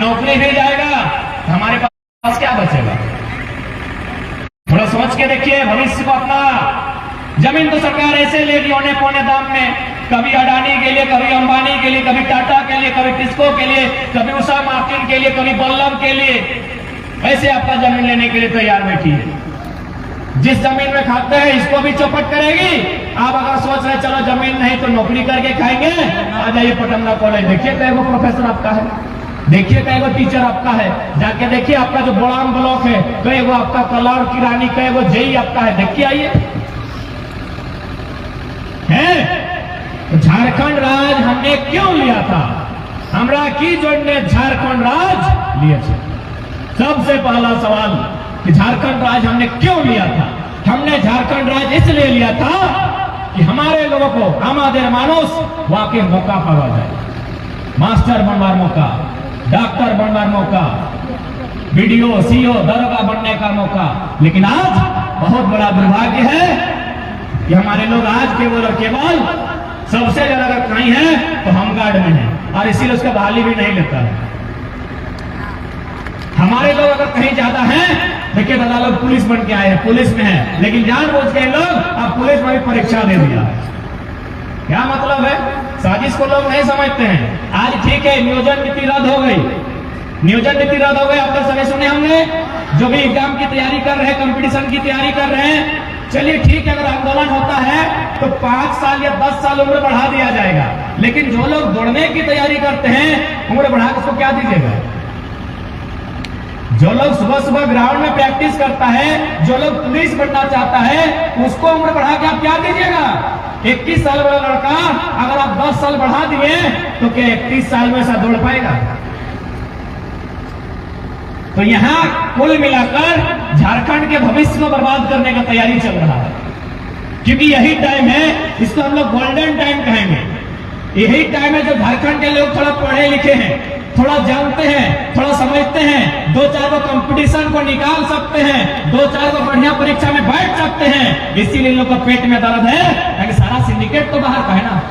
नौकरी मिल जाएगा तो हमारे पास क्या बचेगा? थोड़ा सोच के देखिए भविष्य को अपना। जमीन तो सरकार ऐसे लेगी औने पौने दाम में, कभी अडानी के लिए, कभी अंबानी के लिए, कभी टाटा के लिए, कभी टिस्को के लिए, कभी उषा मार्टिन के लिए, कभी बल्लभ के लिए, ऐसे आपका जमीन लेने के लिए तैयार बैठी है। जिस जमीन में खाते हैं इसको भी चौपट करेगी। आप अगर सोच रहे चलो जमीन नहीं तो नौकरी करके खाएंगे, आ जाइए पटना कॉलेज, देखिए कैगो प्रोफेसर आपका है, देखिए कैगो टीचर आपका है, जाके देखिए आपका जो बोड़ान ब्लॉक है कैगो आपका कलार किरानी, कैगो जेई आपका है, देखिए आइए है। तो झारखंड राज हमने क्यों लिया था? हमरा की जोड़ने झारखंड राज लिए थे। सबसे पहला सवाल कि झारखंड राज हमने क्यों लिया था? हमने झारखंड राज इसलिए लिया था कि हमारे लोगों को, हमारे मानुष वाकई मौका पावा जाए, मास्टर बनवार मौका, डॉक्टर बनवार मौका, बीडीओ, सीओ, दरोगा बनने का मौका। लेकिन आज बहुत बड़ा दुर्भाग्य है कि हमारे लोग आज केवल और केवल सबसे ज्यादा अगर कहीं है तो हम गार्ड में हैं और इसीलिए उसका बहाली भी नहीं लेता है। हमारे लोग अगर कहीं ज्यादा हैं, देखिए दादा लोग पुलिस बन के आए हैं, पुलिस में है, लेकिन जानबूझ के लोग अब पुलिस में भी परीक्षा दे दिया। क्या मतलब है? साजिश को लोग नहीं समझते हैं। आज ठीक है नियोजन नीति रद्द हो गई, नियोजन नीति रद्द हो गई, आप तो सभी सुने होंगे। जो भी एग्जाम की तैयारी कर रहे हैं, कंपटीशन की तैयारी कर रहे हैं, चलिए ठीक है, अगर आंदोलन होता है तो 5 साल या 10 साल उम्र बढ़ा दिया जाएगा। लेकिन जो लोग दौड़ने की तैयारी करते हैं उम्र बढ़ा के उसको क्या दीजिएगा? जो लोग सुबह सुबह ग्राउंड में प्रैक्टिस करता है, जो लोग पुलिस बनना चाहता है, उसको उम्र बढ़ा के आप क्या दीजिएगा? 21 साल वाला लड़का अगर आप 10 साल बढ़ा दिए तो क्या 31 साल में ऐसा दौड़ पाएगा? तो यहां कुल मिलाकर झारखंड के भविष्य को बर्बाद करने का तैयारी चल रहा है, क्योंकि यही टाइम है, इसको हम लोग गोल्डन टाइम कहेंगे। यही टाइम है जब झारखंड के लोग थोड़ा पढ़े लिखे हैं, थोड़ा जानते हैं, थोड़ा समझते हैं, 2-4 को कंपटीशन को निकाल सकते हैं, 2-4 को बढ़िया परीक्षा में बैठ सकते हैं। इसीलिए लोग का पेट में दर्द है, क्योंकि सारा सिंडिकेट तो बाहर का है ना,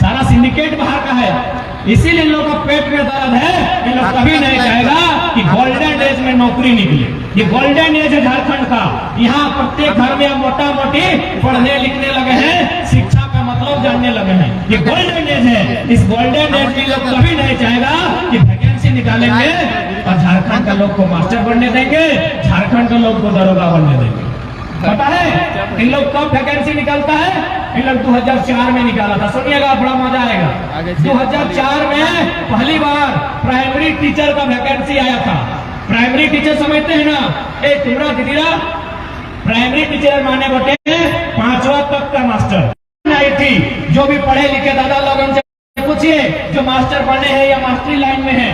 सारा सिंडिकेट बाहर का है। इसीलिए लोग का पेट में दर्द है कि लोग कभी नहीं कहेगा कि गोल्डन एज में नौकरी निकली। ये गोल्डन एज है झारखंड का। यहाँ प्रत्येक घर में मोटा मोटी पढ़ने लिखने लगे हैं, शिक्षा का मतलब जानने लगे हैं। ये गोल्डन एज है। इस गोल्डन एज में लोग कभी नहीं चाहेगा कि वैकेंसी निकालेंगे और झारखंड का लोग को मास्टर बनने देंगे, झारखंड के लोग को दरोगा बनने देंगे। पता है इन लोग कब वैकेंसी निकलता है? इन लोग 2004 में निकाला था। सुनिएगा बड़ा मजा आएगा। 2004 में पहली बार प्राइमरी टीचर का वैकेंसी आया था। प्राइमरी टीचर समझते हैं ना? तुम्हारा दीदीरा प्राइमरी टीचर माने बोटे 5वां तक का मास्टर आई थी। जो भी पढ़े लिखे दादा लोग उनसे पूछिए जो मास्टर बने हैं या मास्टरी लाइन में है,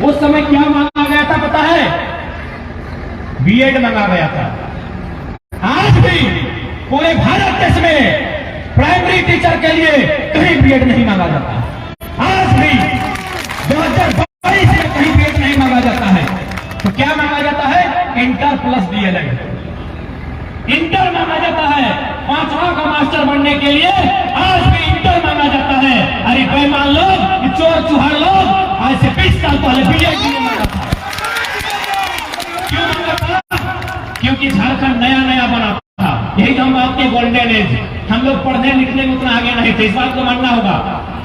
उस समय क्या मांगा गया था पता है? बीएड मांगा गया था। आज भी पूरे भारत देश में प्राइमरी टीचर के लिए कहीं बीएड नहीं मांगा जाता। आज भी 2022 में कहीं बीएड नहीं मांगा जाता है। तो क्या मांगा जाता है? Inter plus DElEd. इंटर मांगा जाता है। 5वां का मास्टर बनने के लिए आज भी इंटर मांगा जाता है। अरे बेईमान लोग, चोर चुहार लोग, आज से 20 साल पहले बीएड नहीं मांगा था। क्यों मांगा था? क्योंकि झारखंड नया नया बना था। यही तो हम बात के गोल्डन एज। हम लोग पढ़ने लिखने में उतना आगे नहीं थे, इस बात को मानना होगा।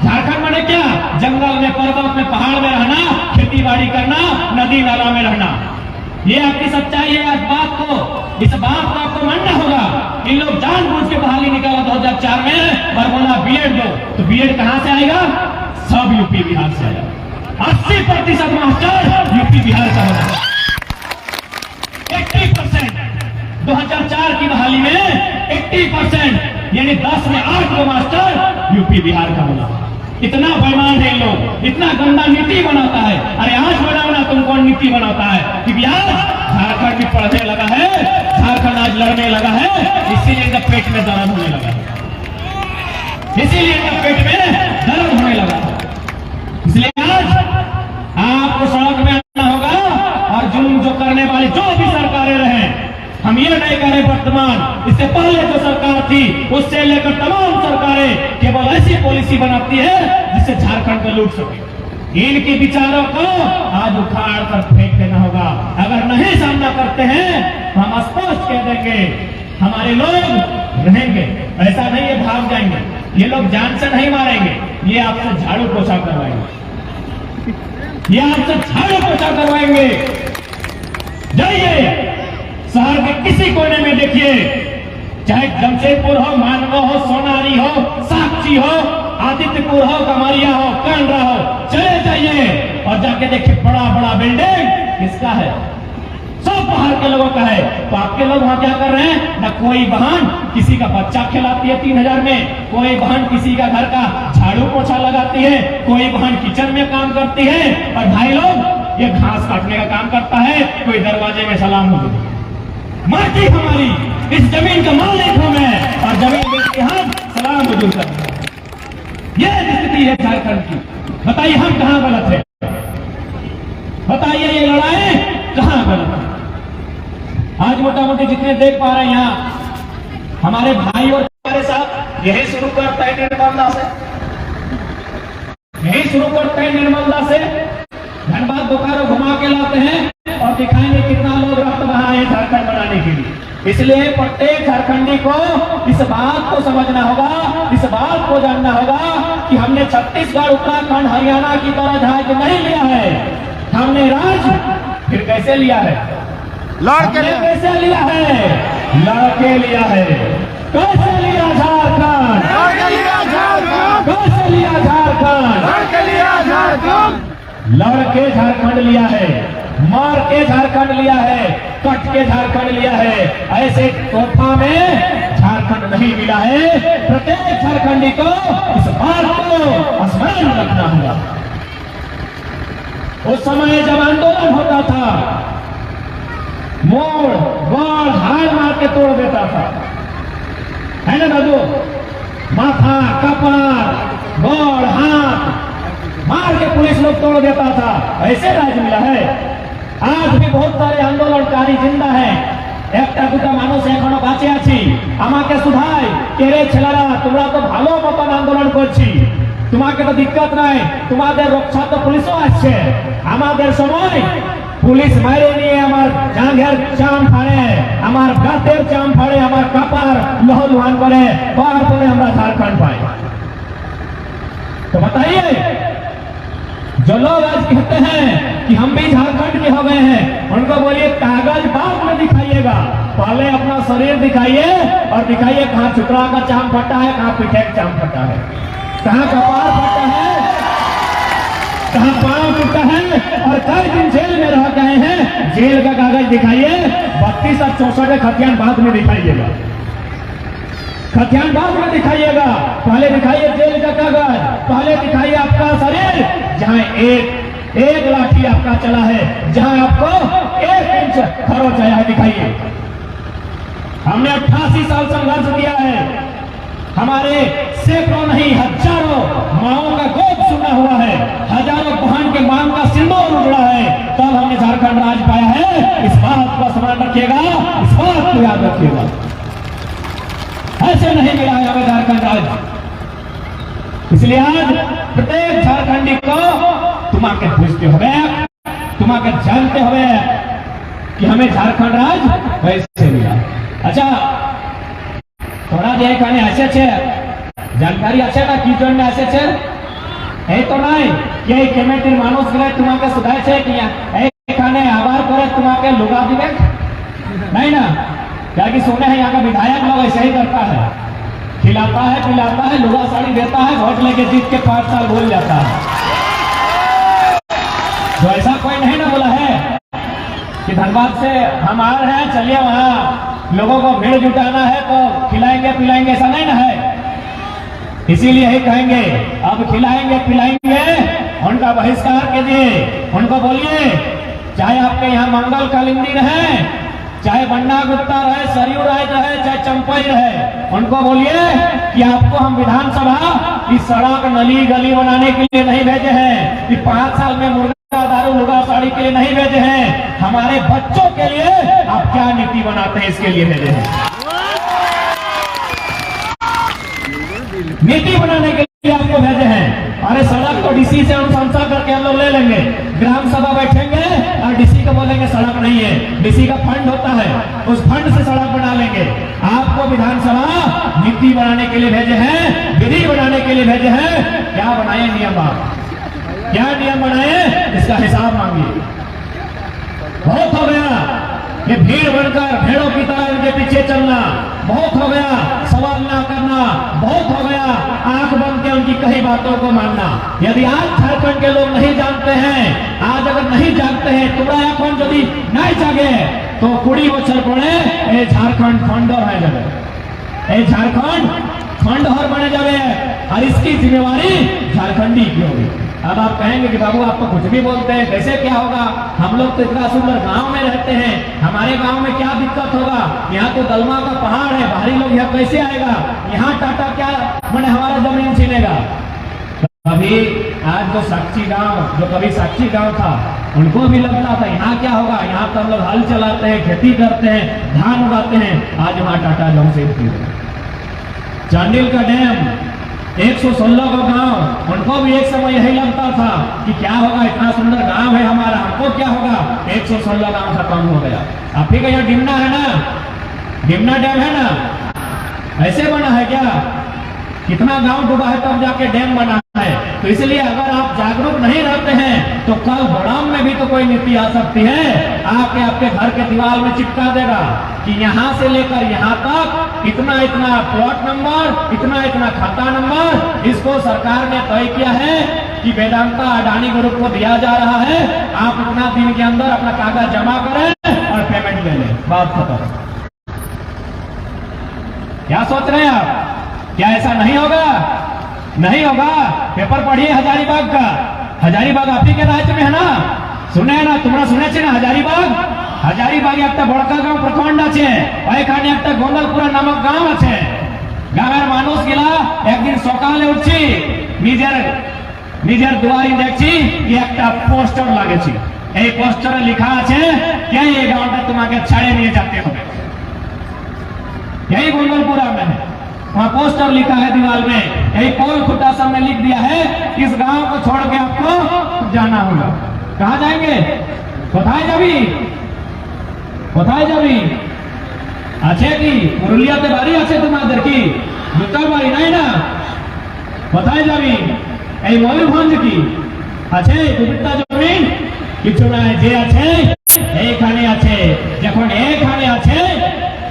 झारखंड माने क्या? जंगल में, पर्वत में, पहाड़ में रहना, खेती बाड़ी करना, नदी नाला में रहना। ये आपकी सच्चाई है। इस बात को आपको मानना होगा। इन लोग जानबूझ के बहाली निकाला 2004 में और बोला बीएड दो। तो बीएड कहां से आएगा? सब यूपी बिहार से आएगा। 80% मास्टर यूपी बिहार का होगा। 80% 2004 की बहाली में 80% यानी 10 में 8 को मास्टर यूपी बिहार का बना। इतना बेईमान है लोग, इतना गंदा नीति बनाता है। अरे आज बनाना तुम कौन नीति बनाता है? क्योंकि आज झारखंड भी पढ़ने लगा है, झारखंड आज लड़ने लगा है, इसीलिए इनका पेट में दर्द होने लगा है, इसीलिए इनका पेट में दर्द होने लगा है। इसलिए आज आपको सड़क में आना होगा और जुल्म जो करने वाली जो भी सरकारें रहे, हम ये नहीं कह रहे वर्तमान, इससे पहले जो सरकार थी उससे लेकर तमाम सरकारें केवल ऐसी पॉलिसी बनाती है जिससे झारखंड को लूट सके। इनके विचारों को आज उखाड़ कर फेंक देना होगा। अगर नहीं सामना करते हैं तो हम स्पष्ट कह देंगे हमारे लोग रहेंगे, ऐसा नहीं है भाग जाएंगे। ये लोग जान से नहीं मारेंगे, ये आपसे झाड़ू पोछा करवाएंगे, ये आपसे झाड़ू पोछा करवाएंगे। जाइए शहर के किसी कोने में देखिए, चाहे जमशेदपुर हो, मानवा हो, सोनारी हो, साक्षी हो, आदित्यपुर हो, कमरिया हो, कांडरा हो, चले जाइए और जाके देखिए बड़ा बड़ा बिल्डिंग किसका है? सब बाहर के लोगों का है। तो आपके लोग वहां क्या कर रहे हैं? ना कोई बहन किसी का बच्चा खिलाती है 3000 में, कोई बहन किसी का घर का झाड़ू पोछा लगाती है, कोई बहन किचन में काम करती है, और भाई लोग ये घास काटने का काम करता है, कोई दरवाजे में सलाम हो गई। माटी हमारी, इस जमीन का मालिक हूं मैं, और जमीन बेच के हम सलाम हुजूर करते हैं। यह स्थिति है झारखंड की। बताइए हम कहां गलत है? बताइए ये लड़ाई कहां गलत है? आज मोटा मोटी जितने देख पा रहे हैं यहाँ हमारे भाई और हमारे साथ यही शुरू करता है निर्मलदा से, यही शुरू करते हैं निर्मलदा से, धनबाद बोकारो घुमा के लाते हैं और दिखाएंगे कितना लोग रक्त बहाए हैं झारखंड बनाने के लिए। इसलिए प्रत्येक झारखंडी को इस बात को समझना होगा, इस बात को जानना होगा कि हमने छत्तीसगढ़, उत्तराखंड, हरियाणा की तरह राज नहीं लिया है। हमने राज फिर कैसे लिया है? लड़के कैसे लिया है? लड़के लिया है। कैसे लिया झारखंड? कैसे लिया झारखंड? लड़के झारखंड लिया है, मार के झारखंड लिया है, कट के झारखंड लिया है। ऐसे तोहफा में झारखंड नहीं मिला है। प्रत्येक झारखंडी को इस बात को स्मरण रखना होगा। उस समय जब आंदोलन होता था, मोड़ गोड़ हार मार के तोड़ देता था, है ना दादू? माथा, कपार, गोड़, हाथ मार के पुलिस लोग तोड़ देता था। ऐसे राज मिला है। आज भी बहुत सारे आंदोलनकारी जिंदा है। একটা দুটা মানুষ এখনো বাঁচে আছি। আমাকে শুধায় কে রে ছেলেরা, তোমরা তো ভালো মতন আন্দোলন করছি, তোমাকে তো দিক্কত নাই, তোমাদের রক্ষা তো পুলিশও আসছে। আমাদের সময় পুলিশ মারে নিয়ে আমার জাঙ্গের চাম ফাড়ে, আমার গাতের চাম ফাড়ে, আমার কাপার লহলুহান করে, তারপরে আমরা ঝাড়খণ্ড পাই। तो बताइए, जो लोग आज कहते हैं कि हम भी झारखंड के हो गए हैं, उनको बोलिए कागज बाद में दिखाइएगा, पहले अपना शरीर दिखाइए और दिखाइए कहाँ चुकड़ा का चाम फटा है, कहाँ पीठे का चाम फटा है, कहाँ कपार फटा है, कहाँ पांव टूटा है, और कई दिन जेल में रह गए हैं। जेल का कागज दिखाइए, 32 और 64 खतियान बाद में दिखाइएगा, खतियान बाद में दिखाइएगा। पहले दिखाइए जेल का कागज, पहले दिखाइए आपका शरीर जहां एक लाठी आपका चला है, जहां आपको 1 इंच खरोच आया है, दिखाइए। हमने 88 साल संघर्ष किया है, हमारे सैकड़ों नहीं हजारों माओं का गोद सुना हुआ है, हजारों बहन के मांग का सिंदूर उजड़ा है, तब हमने झारखंड राज पाया है। इस बात को स्मरण रखिएगा, इस बात को याद रखिएगा। ऐसे नहीं मिला है हमें झारखंड राज। इसलिए आज प्रत्येक झारखंडी को तुम्हारे पूछते हुए, तुम्हारे जानते हुए कि हमें झारखंड राज कैसे मिला। अच्छा, थोड़ा जो एखाने ऐसे छे जानकारी আছে না কি জন্য এসেছে? এই তো নাই এই কমিটির মানুষগুলো তোমাকে শুধাইছে কি এখানে আবার করে তোমাকে লুগা দিবে? नहीं ना, क्या कि सुने हैं यहाँ का विधायक लोग ऐसे ही करता है, खिलाता है, पिलाता है, लुगा साड़ी देता है, वोट लेके जीत के 5 साल भूल जाता है। तो ऐसा कोई नहीं ना बोला है कि धनबाद से हम आ रहे हैं, चलिए वहां लोगों को भीड़ जुटाना है तो खिलाएंगे पिलाएंगे, ऐसा नहीं ना है। इसीलिए ही कहेंगे अब खिलाएंगे पिलाएंगे, उनका बहिष्कार कीजिए, उनको बोलिए चाहे आपके यहाँ मंगल कालिंदी रहे, चाहे बन्ना गुप्ता रहे, सरयू राय रहे, चाहे चंपई रहे, उनको बोलिए कि आपको हम विधानसभा की सड़क नली गली बनाने के लिए नहीं भेजे हैं, कि 5 साल में मुर्गा दारू लुगा साड़ी के लिए नहीं भेजे हैं, हमारे बच्चों के लिए आप क्या नीति बनाते हैं इसके लिए भेजे हैं। नीति बनाने के लिए आपको भेजे हैं। अरे सड़क तो डीसी से अनुशंसा करके हम लोग ले लेंगे, ग्राम सभा बैठेंगे और डीसी को बोलेंगे सड़क नहीं है, डीसी का फंड होता है, उस फंड से सड़क बना लेंगे। आपको विधानसभा नीति बनाने के लिए भेजे हैं, विधि बनाने के लिए भेजे हैं, क्या बनाए नियम, आप क्या नियम बनाए, इसका हिसाब मांगिए। बहुत हो गया ये भीड़ बनकर भेड़ों की तरह इनके पीछे चलना, बहुत हो गया सवाल ना करना, बहुत हो गया आंख बंद के उनकी कही बातों को मानना। यदि आज झारखंड के लोग नहीं जानते हैं, आज अगर नहीं जानते हैं, तुम्हारा এখন यदि नहीं जागे तो 20 বছর পরে এই झारखंड खंडहर হয়ে যাবে, এই झारखंड खंडहर बने जावे और इसकी जिम्मेवारी झारखंडी की होगी। अब आप कहेंगे कि बाबू आप तो कुछ भी बोलते हैं, कैसे क्या होगा, हम लोग तो इतना सुंदर गांव में रहते हैं, हमारे गांव में क्या दिक्कत होगा, यहाँ तो दलमा का पहाड़ है, बाहरी लोग यहाँ कैसे आएगा, यहाँ टाटा क्या मैंने हमारा जमीन छीनेगा। कभी आज जो साक्षी गांव, जो कभी साक्षी गांव था, उनको भी लगता था यहाँ क्या होगा, यहाँ तो हम लोग हल चलाते हैं, खेती करते हैं, धान उगाते हैं, आज वहाँ टाटा जम से चांडिल का डैम 116 का गांव, उनको भी एक समय यही लगता था कि क्या होगा, इतना सुंदर गांव है हमारा, हमको क्या होगा, 116 गांव खत्म हो गया। आप ही का यहाँ डिमना है ना, डिमना डैम है ना, ऐसे बना है क्या, कितना गांव डूबा है तब जाके डैम बना है। तो इसलिए अगर आप जागरूक नहीं रहते हैं तो कल बड़ाम में भी तो कोई नीति आ सकती है, आपके घर के दीवार में चिपका देगा कि यहाँ से लेकर यहाँ तक इतना इतना प्लॉट नंबर, इतना इतना खाता नंबर, इसको सरकार ने तय किया है कि वेदांता अडानी ग्रुप को दिया जा रहा है, आप इतना दिन के अंदर अपना कागज जमा करें और पेमेंट ले लें, बात खत्म। क्या सोच रहे हैं आप, क्या ऐसा नहीं होगा, नहीं होगा। पेपर पढ़िए हजारीबाग का, हजारीबाग आप ही के राज्य में है ना, सुने ना, तुम्हारा सुने छे ना हजारीबाग, हजारीबाग একটা বড়কা গাঁও প্রখণ্ড আছে, ওইখানে একটা গোন্দলপুরা নামক গাঁও আছে। গ্রামের মানুষগুলা একদিন সকালে উঠছি, নিজের দুয়ারি দেখছি কি একটা পোস্টার লাগেছে, এই পোস্টারে লেখা আছে कि এই গাঁওটা তোমাকে ছাড়ে নিয়ে যেতে হবে। यही गोंदलपुरा में है, वहाँ पोस्टर लिखा है दीवार में, यही पोल खुटा सब में लिख दिया है इस गांव को छोड़ के आपको जाना होगा। कहाँ जाएंगे, कोথায় যাবি, কোথায় যাবি, আছে কি পুরুলিয়াতে বাড়ি আছে তোমাদের কি, দুটার বাড়ি নাই না, কোথায় যাবি, এই ময়ূরভঞ্জ কি আছে দুটা জমি, কিছু নাই, যে আছে এইখানে আছে, যখন এইখানে আছে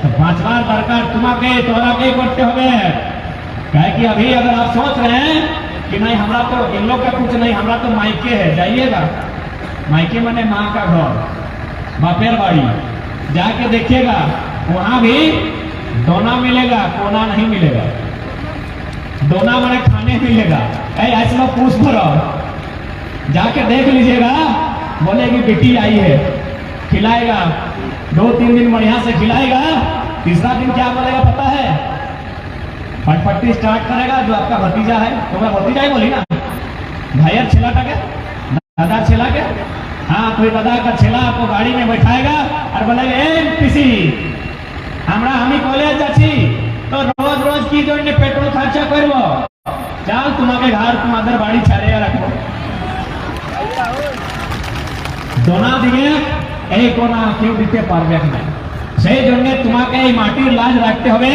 तो 5 बार दरकार तुम्हारे तोरा के करते होंगे। कहे कि अभी अगर आप सोच रहे हैं कि नहीं हमारा तो इन लोग का कुछ नहीं, हमारा तो मायके है, जाइएगा, मायके माने माँ का घर, बापेर बाड़ी, जाके देखिएगा वहां भी दोना मिलेगा, कोना नहीं मिलेगा। दोना माने खाने मिलेगा, ऐसा पूछ भरो, जाके देख लीजिएगा, बोलेगी बेटी आई है, खिलाएगा, 2-3 दिन बढ़िया से खिलाएगा, तीसरा दिन क्या बोलेगा पता है, फटफटी स्टार्ट करेगा, जो आपका भतीजा है, तुम्हारा भतीजा ही बोली ना, भाइयर छेला के, दादा छेला के, हाँ कोई दादा का छेला आपको गाड़ी में बैठाएगा और बोलेगा ए पिसी हमरा हमी कॉलेज जाची तो रोज रोज की जो पेट्रोल खर्चा करबो, चल तुम्हारे घर तुम्हारे बाड़ी छाड़े रखो, दोना दिए এই কোনা কেউ দিতে পারবে না। সেই জন্য তোমাকে এই মাটির লাজ রাখতে হবে,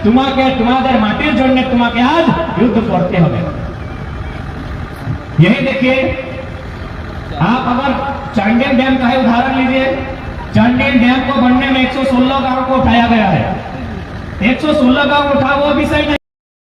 তোমাকে তোমাদের মাটির জন্য তোমাকে আজ युद्ध করতে হবে। यही देखिए आप अगर चांडिल डैम का उदाहरण लीजिए, चांडिल डैम को बनने में 116 गांव को उठाया गया है, 116 गांव उठा वो विषय नहीं।